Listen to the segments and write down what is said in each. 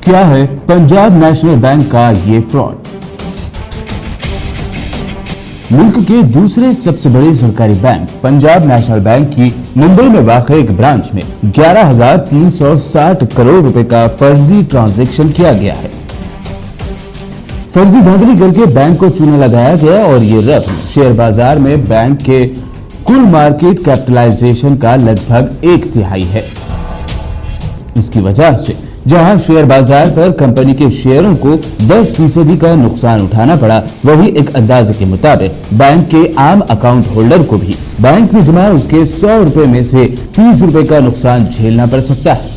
क्या है Punjab national bank का ये फ्रॉड? मुल्क के दूसरे सबसे बड़े सरकारी बैंक पंजाब नेशनल बैंक की मुंबई में वाक़ई एक ब्रांच में 11,360 करोड़ रुपए का फर्जी ट्रांजैक्शन किया गया है। फर्जी धांधली करके बैंक को चूना लगाया गया और ये रकम शेयर बाजार में बैंक के कुल मार्केट कैपिटलाइजेशन का लगभग 1/3 है। इसकी वजह से जहां शेयर बाजार पर कंपनी के शेयरों को 10% का नुकसान उठाना पड़ा, वही एक अंदाजे के मुताबिक बैंक के आम अकाउंट होल्डर को भी बैंक में जमा उसके 100 रुपए में से 30 रुपए का नुकसान झेलना पड़ सकता है।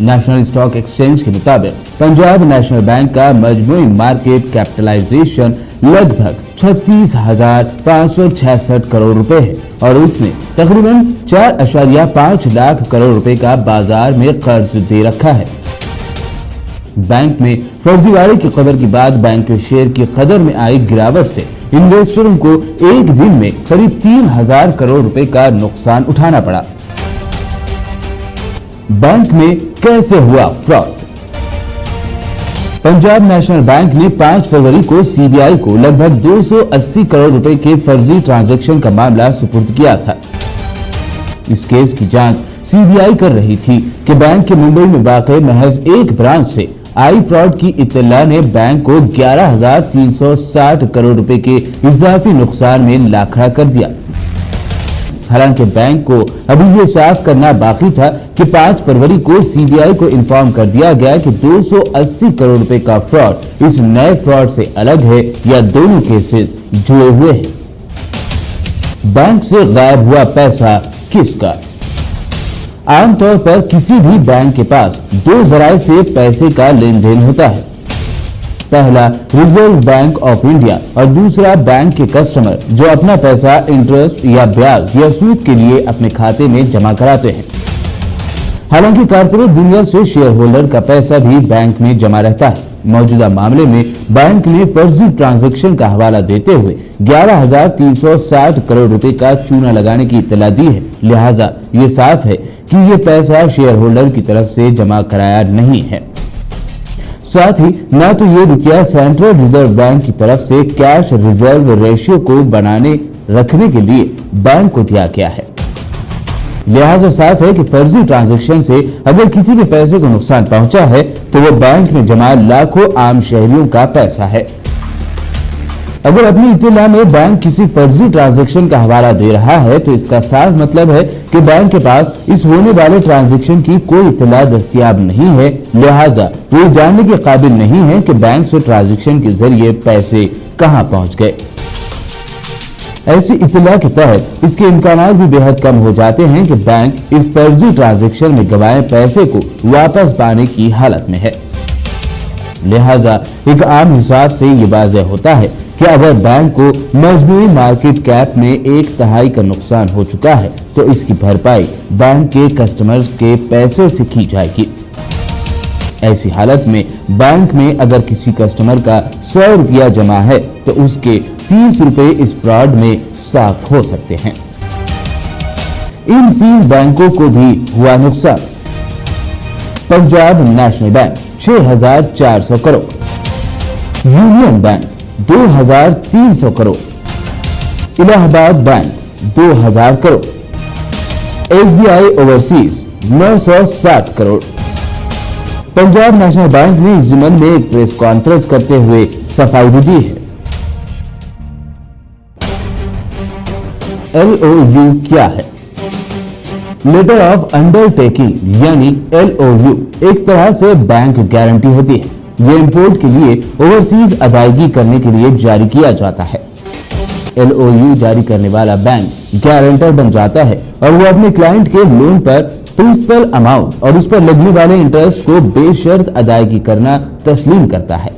नेशनल स्टॉक एक्सचेंज के मुताबिक पंजाब नेशनल बैंक का मजमूई मार्केट कैपिटलाइजेशन लगभग 36,566 करोड़ रुपए है और उसने तकरीबन 4.5 लाख करोड़ रुपए का बाजार में कर्ज दे रखा है। बैंक में फर्जीवाड़े की खबर के बाद बैंक के शेयर की कदर में आई गिरावट से इन्वेस्टरों को एक दिन में करीब 3,000 करोड़ रुपए का नुकसान उठाना पड़ा। बैंक में कैसे हुआ फ्रॉड? पंजाब नेशनल बैंक ने 5 फरवरी को सीबीआई को लगभग 280 करोड़ रुपए के फर्जी ट्रांजैक्शन का मामला सुपुर्द किया था। इस केस की जांच सीबीआई कर रही थी कि बैंक के मुंबई में वाक़ई महज एक ब्रांच से आई फ्रॉड की इत्तला ने बैंक को 11,360 करोड़ रुपए के इजाफी नुकसान में लाखड़ा कर दिया। हालांकि बैंक को अभी ये साफ करना बाकी था कि 5 फरवरी को सीबीआई को इन्फॉर्म कर दिया गया कि 280 करोड़ रुपए का फ्रॉड इस नए फ्रॉड से अलग है या दोनों केसेस जुड़े हुए हैं। बैंक से गायब हुआ पैसा किसका? आमतौर पर किसी भी बैंक के पास 2 जराए से पैसे का लेन देन होता है। पहला रिजर्व बैंक ऑफ इंडिया और दूसरा बैंक के कस्टमर जो अपना पैसा इंटरेस्ट या ब्याज या सूद के लिए अपने खाते में जमा कराते हैं। हालांकि कॉर्पोरेट दुनिया से शेयर होल्डर का पैसा भी बैंक में जमा रहता है। मौजूदा मामले में बैंक ने फर्जी ट्रांजैक्शन का हवाला देते हुए 11,360 करोड़ रुपए का चूना लगाने की इत्तला दी है। लिहाजा ये साफ है कि ये पैसा शेयर होल्डर की तरफ से जमा कराया नहीं है। साथ ही न तो ये रुपया सेंट्रल रिजर्व बैंक की तरफ से कैश रिजर्व रेशियो को बनाने रखने के लिए बैंक को दिया गया है। लिहाजा साफ है कि फर्जी ट्रांजैक्शन से अगर किसी के पैसे को नुकसान पहुंचा है तो वो बैंक में जमा लाखों आम शहरियों का पैसा है। अगर अपनी इत्तला में बैंक किसी फर्जी ट्रांजैक्शन का हवाला दे रहा है तो इसका साफ मतलब है कि बैंक के पास इस होने वाले ट्रांजैक्शन की कोई इत्तला दस्तयाब नहीं है। लिहाजा वो जानने के काबिल नहीं है कि बैंक से ट्रांजैक्शन के जरिए पैसे कहां पहुंच गए। ऐसी इत्तला के तहत इसके इम्कानात भी बेहद कम हो जाते हैं कि बैंक इस फर्जी ट्रांजैक्शन में गंवाए पैसे को वापस पाने की हालत में है। लिहाजा एक आम हिसाब से ये वाज़ेह होता है कि अगर बैंक को मजमूई मार्केट कैप में 1/3 का नुकसान हो चुका है तो इसकी भरपाई बैंक के कस्टमर्स के पैसे से की जाएगी। ऐसी हालत में बैंक में अगर किसी कस्टमर का 100 रुपया जमा है तो उसके 30 रुपए इस फ्रॉड में साफ हो सकते हैं। इन 3 बैंकों को भी हुआ नुकसान। Punjab national bank 6,400 crore, union bank 2,300 crore, Allahabad bank 2,000 crore, SBI overseas 960 crore. Punjab national bank ने इस ज़िमन में एक प्रेस कॉन्फ्रेंस करते हुए सफाई भी दी है। LOU क्या है? लेटर ऑफ अंडरटेकिंग यानी LOU एक तरह से बैंक गारंटी होती है। ये इंपोर्ट के लिए ओवरसीज अदायगी करने के लिए जारी किया जाता है। LOU जारी करने वाला बैंक गारंटर बन जाता है और वो अपने क्लाइंट के लोन पर प्रिंसिपल अमाउंट और उस पर लगने वाले इंटरेस्ट को बेशर्त अदायगी करना तस्लीम करता है।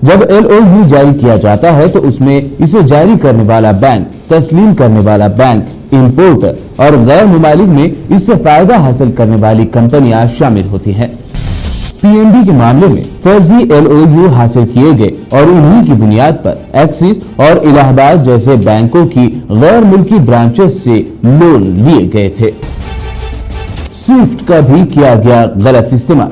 जब LOU जारी किया जाता है तो उसमें इसे जारी करने वाला बैंक, तस्लीम करने वाला बैंक, इंपोर्टर और गैर मुमालिक में इससे फायदा हासिल करने वाली कंपनियां शामिल होती हैं। पीएनबी के मामले में फर्जी LOU हासिल किए गए और उन्हीं की बुनियाद पर एक्सिस और इलाहाबाद जैसे बैंकों की गैर मुल्की ब्रांचेस से लोन लिए गए थे। स्विफ्ट का भी किया गया गलत इस्तेमाल।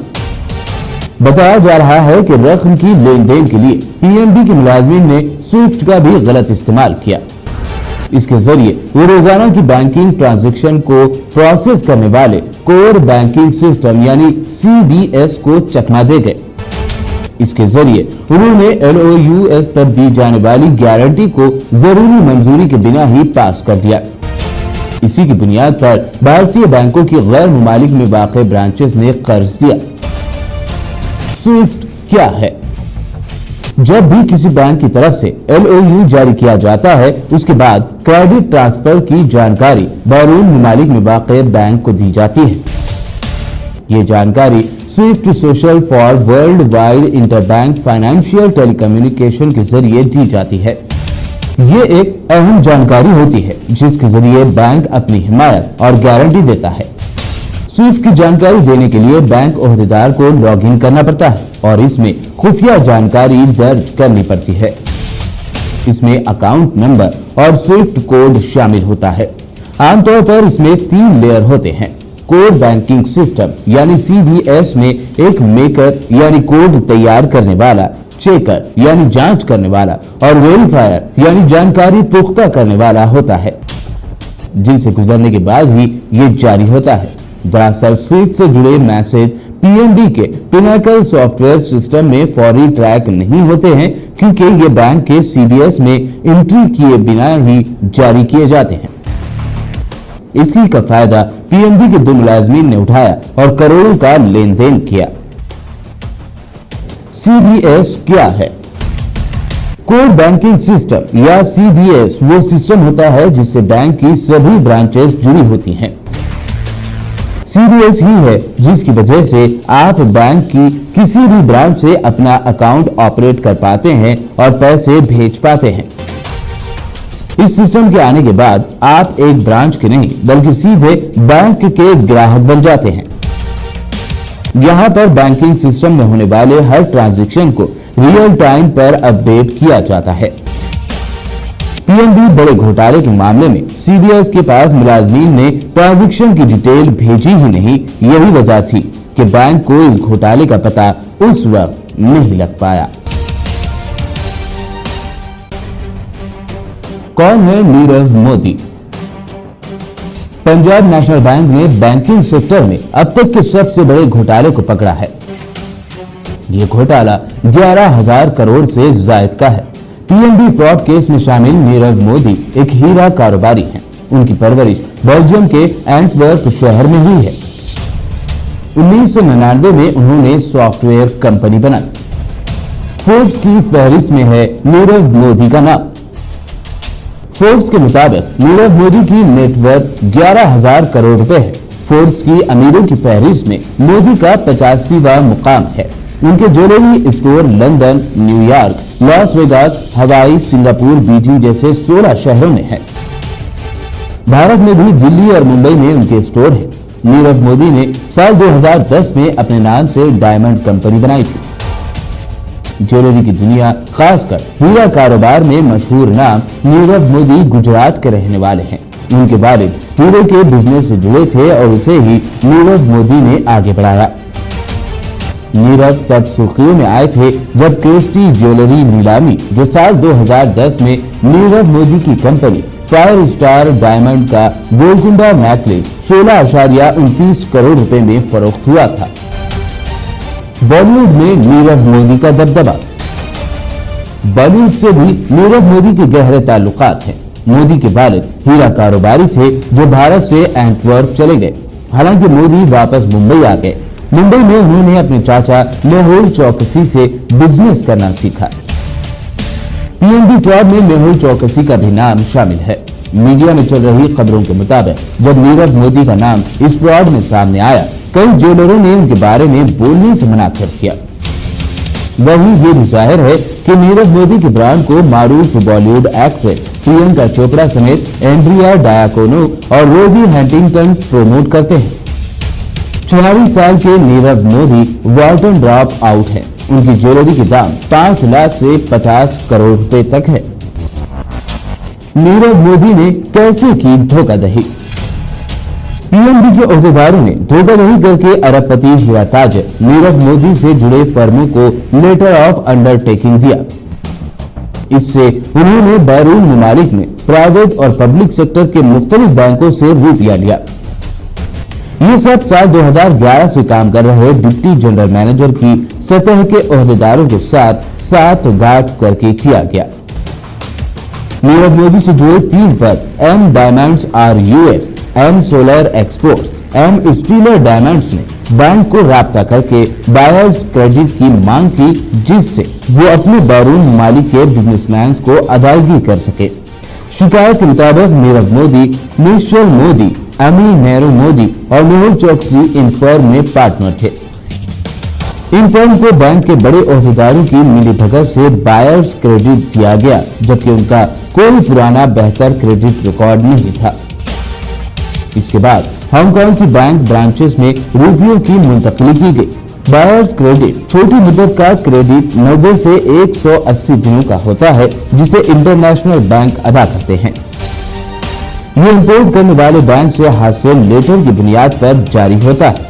बताया जा रहा है कि रकम की लेन देन के लिए पीएनबी के मुलाजमीन ने स्विफ्ट का भी गलत इस्तेमाल किया। इसके जरिए वो रोजाना की बैंकिंग ट्रांजैक्शन को प्रोसेस करने वाले कोर बैंकिंग सिस्टम यानी सीबीएस को चकमा दे गए। इसके जरिए उन्होंने LOUS पर दी जाने वाली गारंटी को जरूरी मंजूरी के बिना ही पास कर दिया। इसी की बुनियाद पर भारतीय बैंकों की गैर मुमालिक में वाक़ ब्रांचेस ने कर्ज दिया। स्विफ्ट क्या है? जब भी किसी बैंक की तरफ से LOU जारी किया जाता है, उसके बाद क्रेडिट ट्रांसफर की जानकारी बैरून मुमालिक में वाक़ बैंक को दी जाती है। ये जानकारी Swift social for world wide interbank financial telecommunication के जरिए दी जाती है। ये एक अहम जानकारी होती है जिसके जरिए बैंक अपनी हिमायत और गारंटी देता है। स्विफ्ट की जानकारी देने के लिए बैंक ओहदेदार को लॉगिन करना पड़ता है और इसमें खुफिया जानकारी दर्ज करनी पड़ती है। इसमें अकाउंट नंबर और स्विफ्ट कोड शामिल होता है। आमतौर पर इसमें 3 लेयर होते हैं। कोर बैंकिंग सिस्टम यानी सीबीएस में एक मेकर यानी कोड तैयार करने वाला, चेकर यानी जांच करने वाला और वेरीफायर यानी जानकारी पुख्ता करने वाला होता है, जिनसे गुजरने के बाद ही ये जारी होता है। दरअसल स्विफ्ट से जुड़े मैसेज पीएनबी के पिनाकल सॉफ्टवेयर सिस्टम में फौरी ट्रैक नहीं होते हैं क्योंकि ये बैंक के सीबीएस में एंट्री किए बिना ही जारी किए जाते हैं। इसी का फायदा पीएनबी के 2 मुलाजमीन ने उठाया और करोड़ों का लेन देन किया। सीबीएस क्या है? कोर बैंकिंग सिस्टम या सीबीएस वो सिस्टम होता है जिससे बैंक की सभी ब्रांचेस जुड़ी होती हैं। सीबीएस ही है जिसकी वजह से आप बैंक की किसी भी ब्रांच से अपना अकाउंट ऑपरेट कर पाते हैं और पैसे भेज पाते हैं। इस सिस्टम के आने के बाद आप एक ब्रांच के नहीं बल्कि सीधे बैंक के ग्राहक बन जाते हैं। यहां पर बैंकिंग सिस्टम में होने वाले हर ट्रांजैक्शन को रियल टाइम पर अपडेट किया जाता है। पीएनबी बड़े घोटाले के मामले में सीबीएस के पास मुलाजमीन ने ट्रांजैक्शन की डिटेल भेजी ही नहीं। यही वजह थी कि बैंक को इस घोटाले का पता उस वक्त नहीं लग पाया। कौन है नीरव मोदी? पंजाब नेशनल बैंक ने बैंकिंग सेक्टर में अब तक के सबसे बड़े घोटाले को पकड़ा है। यह घोटाला 11,000 करोड़ से ज्यादा का है। पीएनबी फ्रॉड केस में शामिल नीरव मोदी एक हीरा कारोबारी हैं। उनकी परवरिश बेल्जियम के एंटवर्प शहर में हुई है। 1999 में उन्होंने सॉफ्टवेयर कंपनी बनाई। फोर्ब्स की फहरिस्त में है नीरव मोदी का नाम। फोर्ब्स के मुताबिक नीरव मोदी की नेटवर्थ 11,000 करोड़ रुपए है। फोर्ब्स की अमीरों की फहरिस्त में मोदी का 85वां मुकाम है। उनके jewellery store London, New York, Las Vegas, हवाई, सिंगापुर, बीजिंग जैसे 16 शहरों में है। भारत में भी दिल्ली और मुंबई में उनके स्टोर हैं। नीरव मोदी ने साल 2010 में अपने नाम से डायमंड कंपनी बनाई थी। ज्वेलरी की दुनिया खासकर हीरा कारोबार में मशहूर नाम नीरव मोदी गुजरात के रहने वाले हैं। उनके वालिद हीरे के बिजनेस से जुड़े थे और उसे ही नीरव मोदी ने आगे बढ़ाया। नीरव तब सुर्खियों में आए थे जब क्रिस्टी ज्वेलरी नीलामी, जो साल 2010 में नीरव मोदी की कंपनी फायर स्टार डायमंड का गोलकुंडा नेकलेस 16.29 करोड़ रुपए में फरोख्त हुआ था। बॉलीवुड में नीरव मोदी का दबदबा। बॉलीवुड से भी नीरव मोदी के गहरे ताल्लुकात हैं। मोदी के वालिद हीरा कारोबारी थे जो भारत से एंटवर्प चले गए। हालांकि मोदी वापस मुंबई आ गए। मुंबई में उन्होंने अपने चाचा मेहुल चौकसी से बिजनेस करना सीखा। पीएनबी फ्रॉड में मेहुल चौकसी का भी नाम शामिल है। मीडिया में चल रही खबरों के मुताबिक जब नीरव मोदी का नाम इस फ्रॉड में सामने आया, कई ज्वेलरों ने उनके बारे में बोलने से मना कर दिया। वहीं ये भी जाहिर है कि नीरव मोदी के ब्रांड को मारूफ बॉलीवुड एक्ट्रेस प्रियंका चोपड़ा समेत एंड्रिया डायाकोनो और रोजी हंटिंगटन प्रमोट करते हैं। 44 साल के नीरव मोदी वॉल्टन ड्रॉप आउट है। उनकी ज्वेलरी के दाम 5 लाख से 50 करोड़ रुपए तक है। नीरव मोदी ने कैसे की धोखाधड़ी? पीएनबी के ओहदेदारों ने धोखाधड़ी करके अरबपति हीरा ताजर नीरव मोदी से जुड़े फर्मों को लेटर ऑफ अंडरटेकिंग दिया। इससे उन्होंने बैरून ममालिक में प्राइवेट और पब्लिक सेक्टर के मुख्तलिफ बैंकों से रुपया लिया। ये सब साल 2011 से काम कर रहे डिप्टी जनरल मैनेजर की सतह के ओहदेदारों के साथ साठगांठ करके किया गया। नीरव मोदी से जुड़े 3 firm M Diamonds R US, M Solar Exports, M Stellar Diamonds ने बैंक को राब्ता करके बायर्स क्रेडिट की मांग की, जिससे वो अपने बैरून ममालिक के बिजनेसमैन को अदायगी कर सके। शिकायत के मुताबिक नीरव मोदी, निश्चल मोदी, अमी नेहरू मोदी और मेहुल चौकसी इन फर्म में पार्टनर थे। इन फर्म को बैंक के बड़े ओहदेदारों की मिलीभगत से बायर्स क्रेडिट दिया गया, जबकि उनका कोई पुराना बेहतर क्रेडिट रिकॉर्ड नहीं था। इसके बाद हांगकांग की बैंक ब्रांचेस में रुपयों की मुंतकली की गई। बायर्स क्रेडिट छोटी मुद्दत का क्रेडिट 90 से 180 दिनों का होता है, जिसे इंटरनेशनल बैंक अदा करते हैं। ये इंपोर्ट करने वाले बैंक से हासिल लेटर की बुनियाद पर जारी होता है।